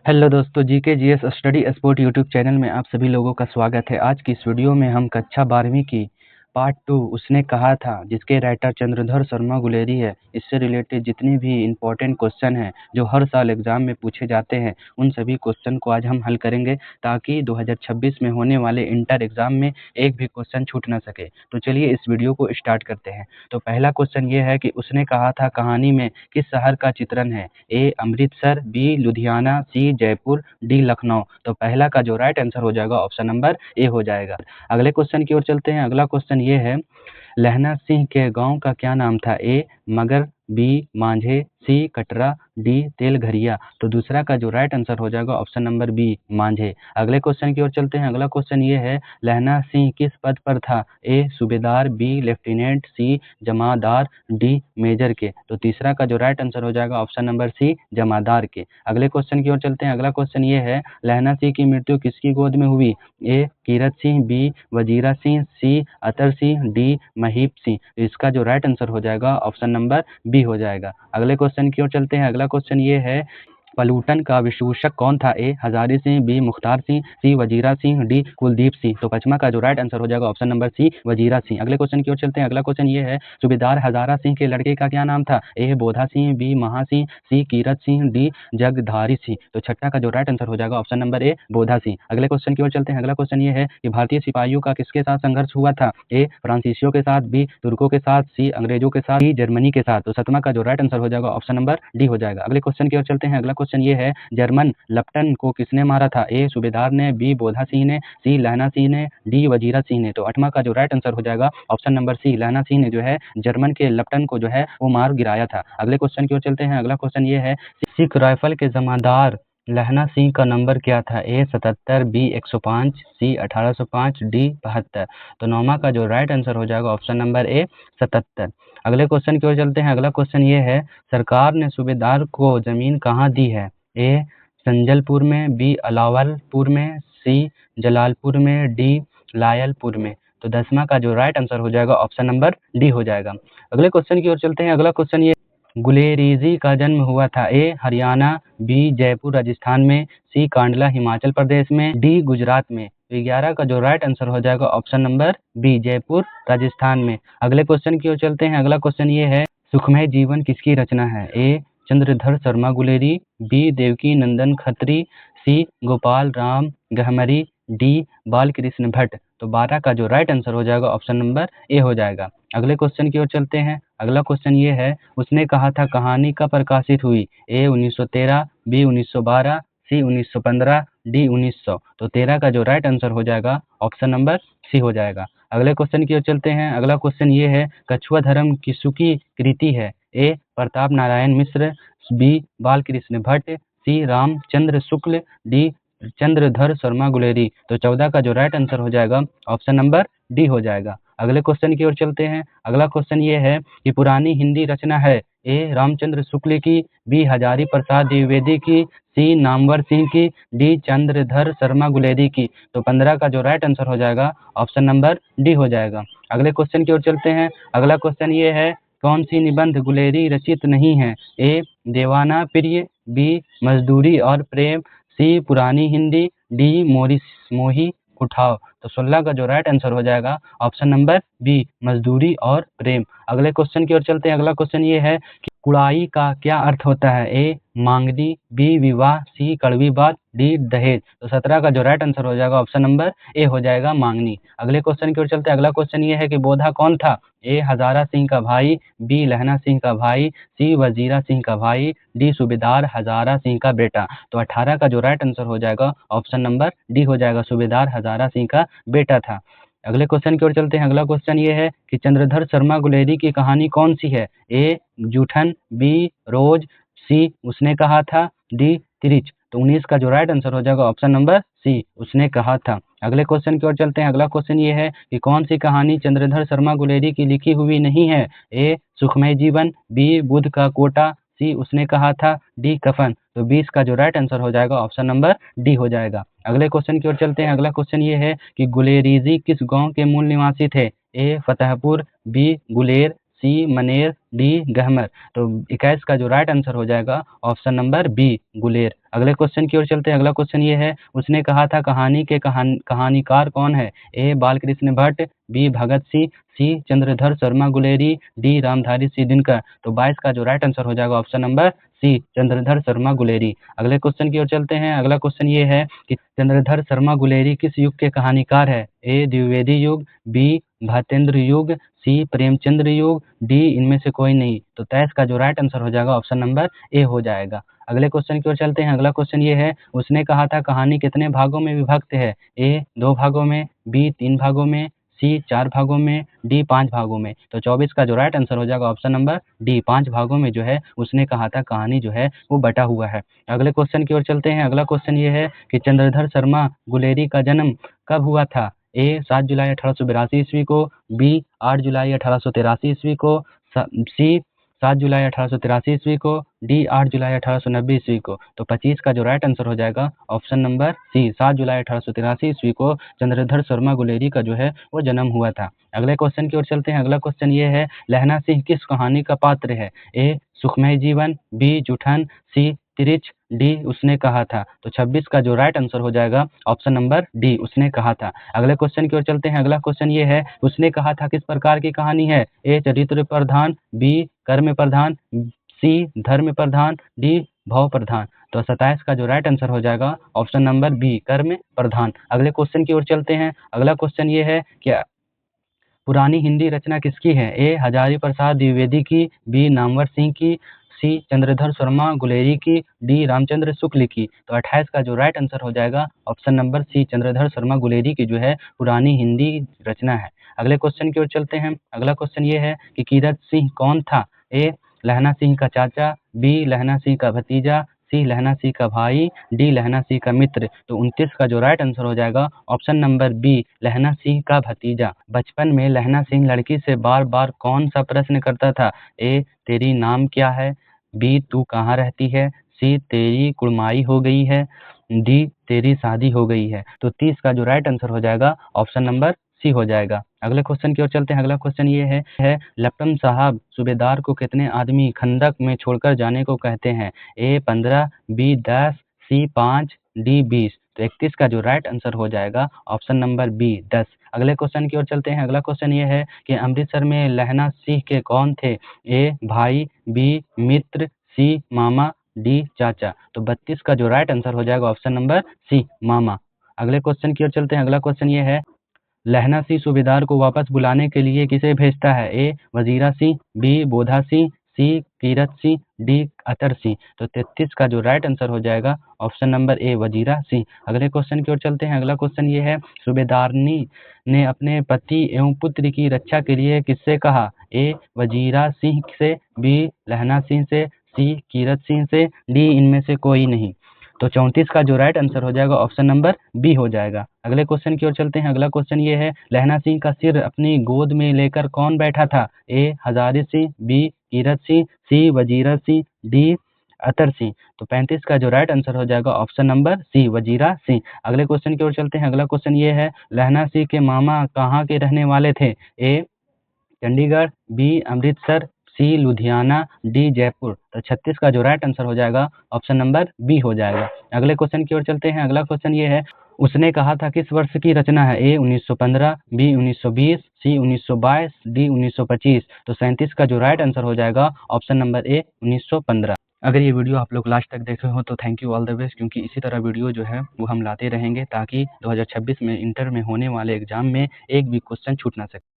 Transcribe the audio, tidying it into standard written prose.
Hello दोस्तों, GK GS study sport YouTube channel में आप सभी लोगों का स्वागत है। आज की इस वीडियो में हम कक्षा 12वीं की पार्ट 2 उसने कहा था, जिसके राइटर चंद्रधर शर्मा गुलेरी है, इससे रिलेटेड जितने भी इम्पोर्टेंट क्वेश्चन हैं जो हर साल एग्जाम में पूछे जाते हैं, उन सभी क्वेश्चन को आज हम हल करेंगे ताकि 2026 में होने वाले इंटर एग्जाम में एक भी क्वेश्चन छूट ना सके। तो चलिए इस वीडियो को स्टार्ट करते हैं। तो पहला क्वेश्चन ये है कि उसने कहा था कहानी में किस शहर का चित्रण है? ए अमृतसर, बी लुधियाना, सी जयपुर, डी लखनऊ। तो पहला का जो राइट आंसर हो जाएगा ऑप्शन नंबर ए हो जाएगा। अगले क्वेश्चन की ओर चलते हैं। अगला क्वेश्चन ये है, लहना सिंह के गांव का क्या नाम था? ए मगर, बी मांझे, सी कटरा, डी तेलघरिया। तो दूसरा का जो राइट आंसर हो जाएगा ऑप्शन नंबर बी मांझे। अगले क्वेश्चन की ओर चलते हैं। अगला क्वेश्चन ये है, लहना सिंह किस पद पर था? ए सूबेदार, बी लेफ्टिनेंट, सी जमादार, डी मेजर के। तो तीसरा का जो राइट आंसर हो जाएगा ऑप्शन नंबर सी जमादार के। अगले क्वेश्चन की ओर चलते हैं। अगला क्वेश्चन ये है, लहना सिंह की मृत्यु किसकी गोद में हुई? ए कीरत सिंह, बी वजीरा सिंह, सी अतर सिंह, डी महीप सिंह। तो इसका जो राइट आंसर हो जाएगा ऑप्शन नंबर बी हो जाएगा। अगले क्वेश्चन की ओर चलते हैं। अगला क्वेश्चन ये है, पलूटन का विशूषक कौन था? A Hazari Singh, B Mukhtar Singh, C Wazira Singh, D Kuldeep Singh. तो पचमा का जो राइट आंसर हो जाएगा option number C Wazira Singh. अगले क्वेश्चन की ओर चलते हैं। अगला क्वेश्चन ये है, सूबेदार हजारा सिंह के लड़के का क्या नाम था? ए बोधा सिंह, बी महा सिंह, सी कीरत सिंह, डी जगधारी सिंह। तो छठा का जो राइट आंसर हो जाएगा ऑप्शन नंबर ए बोधा सिंह। अगले क्वेश्चन की ओर चलते हैं। अगला क्वेश्चन ये है कि भारतीय सिपाहियों का किसके साथ संघर्ष हुआ था? ए फ्रांसीसियों के साथ, बी तुर्कों के साथ, सी अंग्रेजों के साथ, डी जर्मनी के साथ। तो सतमा का जो राइट आंसर हो जाएगा ऑप्शन नंबर डी हो जाएगा। अगले क्वेश्चन की ओर चलते हैं। अगला क्वेश्चन ये है, जर्मन लप्टन को किसने मारा था? ए सूबेदार ने, बी बोधा सिंह ने, सी लहना सिंह ने, डी वजीरा सिंह ने। तो आठवां का जो राइट आंसर हो जाएगा ऑप्शन नंबर सी लहना सिंह ने जो है जर्मन के लप्टन को जो है वो मार गिराया था। अगले क्वेश्चन की ओर चलते हैं। अगला क्वेश्चन ये है, सिख राइफल के जमादार लहना सिंह का नंबर क्या था? ए 77, बी 105, सी 1805, डी 72। तो नौमा का जो राइट आंसर हो जाएगा ऑप्शन नंबर ए 77। अगले क्वेश्चन की ओर चलते हैं। अगला क्वेश्चन ये है, सरकार ने सूबेदार को जमीन कहाँ दी है? ए संजलपुर में, बी अलावलपुर में, सी जलालपुर में, डी लायलपुर में। तो 10वां का जो राइट आंसर हो जाएगा ऑप्शन नंबर डी हो जाएगा। अगले क्वेश्चन की ओर चलते हैं। अगला क्वेश्चन ये, गुलेरीजी का जन्म हुआ था? ए हरियाणा, बी जयपुर राजस्थान में, सी कांडला हिमाचल प्रदेश में, डी गुजरात में। तो 11 का जो राइट आंसर हो जाएगा option number B Jaipur Rajasthan में। अगले क्वेश्चन की ओर चलते हैं। अगला क्वेश्चन ये है, सुखमय जीवन किसकी रचना है? ए चंद्रधर शर्मा गुलेरी, बी देवकी नंदन खत्री, सी गोपाल राम गहमरी, डी बालकृष्ण भट्ट। तो 12 का जो राइट आंसर हो जाएगा ऑप्शन नंबर ए हो जाएगा। अगले क्वेश्चन की ओर चलते हैं। अगला क्वेश्चन ये है, उसने कहा था कहानी कब प्रकाशित हुई? ए 1913, बी 1912, सी 1915, डी 1900। तो 13 का जो राइट आंसर हो जाएगा ऑप्शन नंबर सी हो जाएगा। अगले क्वेश्चन की ओर चलते हैं। अगला क्वेश्चन ये है, कछुआ धर्म किसकी कृति है? ए प्रताप नारायण मिश्र, बी बालकृष्ण भट्ट, सी रामचंद्र शुक्ल, डी चंद्रधर शर्मा गुलेरी। तो 14 का जो राइट आंसर हो जाएगा ऑप्शन नंबर डी हो जाएगा। अगले क्वेश्चन की ओर चलते हैं। अगला क्वेश्चन ये है कि पुरानी हिंदी रचना है? ए रामचंद्र शुक्ल की, बी हजारी प्रसाद द्विवेदी की, सी नामवर सिंह की, डी चंद्रधर शर्मा गुलेरी की। तो 15 का जो राइट आंसर हो जाएगा ऑप्शन नंबर डी हो जाएगा। अगले क्वेश्चन की ओर चलते हैं। अगला क्वेश्चन ये है, कौन सी निबंध गुलेरी रचित नहीं है? ए देवाना प्रिय, बी मजदूरी और प्रेम, सी पुरानी हिंदी, डी मोही उठाओ। तो 16 का जो राइट आंसर हो जाएगा ऑप्शन नंबर बी मजदूरी और प्रेम। अगले क्वेश्चन की ओर चलते हैं। अगला क्वेश्चन ये है कि कुड़ाई का क्या अर्थ होता है? ए मांगनी, बी विवाह, सी कड़वी बात, डी दहेज। तो 17 का जो राइट आंसर हो जाएगा ऑप्शन नंबर ए हो जाएगा मांगनी। अगले क्वेश्चन की ओर चलते हैं। अगला क्वेश्चन ये है कि बोधा कौन था? ए हजारा सिंह का भाई, बी लहना सिंह का भाई, सी वजीरा सिंह का भाई, डी सूबेदार हजारा सिंह का बेटा। तो 18 का जो राइट आंसर हो जाएगा ऑप्शन नंबर डी हो जाएगा, सूबेदार हजारा सिंह का बेटा था। अगले क्वेश्चन की ओर चलते हैं। अगला क्वेश्चन ये है कि चंद्रधर शर्मा गुलेरी की कहानी कौन सी है? ए जूठन, बी रोज, सी उसने कहा था, डी तिरिच। तो 19 का जो राइट आंसर हो जाएगा ऑप्शन नंबर सी उसने कहा था। अगले क्वेश्चन की ओर चलते हैं। अगला क्वेश्चन ये है कि कौन सी कहानी चंद्रधर शर्मा गुलेरी की लिखी हुई नहीं है? ए सुखमय जीवन, बी बुध का कोटा, सी उसने कहा था, डी कफन। तो 20 का जो राइट आंसर हो जाएगा ऑप्शन नंबर डी हो जाएगा। अगले क्वेश्चन की ओर चलते हैं। अगला क्वेश्चन ये है कि गुलेरीजी किस गांव के मूल निवासी थे? ए फतेहपुर, बी गुलेर, सी मनेर, डी गहमर। तो 21 का जो राइट आंसर हो जाएगा ऑप्शन नंबर बी गुलेर। अगले क्वेश्चन की ओर चलते हैं। अगला क्वेश्चन ये है, उसने कहा था कहानी के कहानीकार कौन है? A Balkrishna Bhatt, B Bhagat Singh, C Chandradhar Sharma Guleri, D Ramdhari Singh Dinkar. तो 22 का जो राइट आंसर हो जाएगा option number C Chandradhar Sharma Guleri. अगले क्वेश्चन की ओर चलते हैं। अगला क्वेश्चन ये है कि चंद्रधर शर्मा गुलेरी किस युग के कहानीकार है? ए द्विवेदी युग, बी भातेंद्र युग, सी प्रेमचंद्र युग, डी इनमें से कोई नहीं। तो 23 का जो राइट आंसर हो जाएगा ऑप्शन नंबर ए हो जाएगा। अगले क्वेश्चन की ओर चलते हैं। अगला क्वेश्चन ये है, उसने कहा था कहानी कितने भागों में विभक्त है? ए 2 भागों में, बी 3 भागों में, सी 4 भागों में, डी 5 भागों में। तो 24 का जो राइट आंसर हो जाएगा ऑप्शन नंबर डी 5 भागों में जो है उसने कहा था कहानी जो है वो बटा हुआ है। अगले क्वेश्चन की ओर चलते हैं। अगला क्वेश्चन ये है कि चंद्रधर शर्मा गुलेरी का जन्म कब हुआ था? ए 7 जुलाई 1882 ईस्वी को, बी 8 जुलाई 1883 ईस्वी को, सी 7 जुलाई 1883 ईस्वी को, डी 8 जुलाई 1890 ईस्वी को। तो 25 का जो राइट आंसर हो जाएगा ऑप्शन नंबर सी 7 जुलाई 1883 ईस्वी को चंद्रधर शर्मा गुलेरी का जो है वो जन्म हुआ था। अगले क्वेश्चन की ओर चलते हैं। अगला क्वेश्चन ये है, लहना सिंह किस कहानी का पात्र है? ए सुखमय जीवन, बी जुठन, सी तिरिच, डी उसने कहा था। तो 26 का जो राइट आंसर हो जाएगा ऑप्शन नंबर डी उसने कहा था। अगले क्वेश्चन की ओर चलते हैं। अगला क्वेश्चन ये है, उसने कहा था किस प्रकार की कहानी है? ए चरित्र प्रधान, बी कर्म प्रधान, सी धर्म प्रधान, डी भाव प्रधान। तो 27 का जो राइट आंसर हो जाएगा ऑप्शन नंबर बी कर्म प्रधान। अगले क्वेश्चन की ओर चलते हैं। अगला क्वेश्चन ये है कि पुरानी हिंदी रचना किसकी है? ए हजारी प्रसाद द्विवेदी की, बी नामवर सिंह की, सी चंद्रधर शर्मा गुलेरी की, डी रामचंद्र शुक्ल की। तो 28 का जो राइट आंसर हो जाएगा option number C Chandradhar Sharma Guleri की जो है पुरानी हिंदी रचना है। अगले क्वेश्चन की ओर चलते हैं। अगला क्वेश्चन ये है कि कीरत सिंह कौन था? ए लहना सिंह का चाचा, बी लहना सिंह का भतीजा, सी लहना सिंह का भाई, डी लहना सिंह का मित्र। तो 29 का जो राइट आंसर हो जाएगा ऑप्शन नंबर बी लहना सिंह का भतीजा। बचपन में लहना सिंह लड़की से बार बार कौन सा प्रश्न करता था? ए तेरी नाम क्या है, बी तू कहाँ रहती है, सी तेरी कुड़माई हो गई है, डी तेरी शादी हो गई है। तो 30 का जो राइट आंसर हो जाएगा ऑप्शन नंबर सी हो जाएगा। अगले क्वेश्चन की ओर चलते हैं। अगला क्वेश्चन ये है लेफ्टिनेंट साहब सूबेदार को कितने आदमी खंदक में छोड़कर जाने को कहते हैं? ए 15, बी 10, सी 5, डी 20। तो 31 का जो राइट आंसर हो जाएगा ऑप्शन नंबर बी 10। अगले क्वेश्चन की ओर चलते हैं। अगला क्वेश्चन ये है कि अमृतसर में लहना सिंह के कौन थे? ए भाई, बी मित्र, सी मामा, डी चाचा। तो 32 का जो राइट आंसर हो जाएगा ऑप्शन नंबर सी मामा। अगले क्वेश्चन की ओर चलते हैं। अगला क्वेश्चन ये है, लहना सिंह सूबेदार को वापस बुलाने के लिए किसे भेजता है? ए वजीरा सिंह, बी बोधा सिंह, सी कीरत सिंह, डी अतर सिंह। तो 33 का जो राइट आंसर हो जाएगा option number A Wazira Singh. अगले क्वेश्चन की ओर चलते हैं। अगला क्वेश्चन ये है, सूबेदारनी ने अपने पति एवं पुत्र की रक्षा के लिए किससे कहा? ए वजीरा सिंह से, बी लहना सिंह से, सी कीरत सिंह से, डी इनमें से कोई नहीं। तो 34 का जो राइट आंसर हो जाएगा ऑप्शन नंबर बी हो जाएगा। अगले क्वेश्चन की ओर चलते हैं। अगला क्वेश्चन ये है, लहना सिंह का सिर अपनी गोद में लेकर कौन बैठा था? A Hazari Singh, B Kirat Singh, C Wazira Singh, D Attar Singh. तो 35 का जो राइट आंसर हो जाएगा option number C Wazira Singh. अगले क्वेश्चन की ओर चलते हैं। अगला क्वेश्चन ये है, लहना सिंह के मामा कहाँ के रहने वाले थे? ए चंडीगढ़, बी अमृतसर, सी लुधियाना, डी जयपुर। तो 36 का जो राइट आंसर हो जाएगा ऑप्शन नंबर बी हो जाएगा। अगले क्वेश्चन की ओर चलते हैं। अगला क्वेश्चन ये है, उसने कहा था किस वर्ष की रचना है? ए 1915, बी 1920, सी 1922, डी 1925। तो 37 का जो राइट आंसर हो जाएगा ऑप्शन नंबर ए 1915। अगर ये वीडियो आप लोग लास्ट तक देखे हो तो thank you all the best, क्योंकि इसी तरह वीडियो जो है वो हम लाते रहेंगे ताकि 2026 में इंटर में होने वाले एग्जाम में एक भी क्वेश्चन छूट ना सके।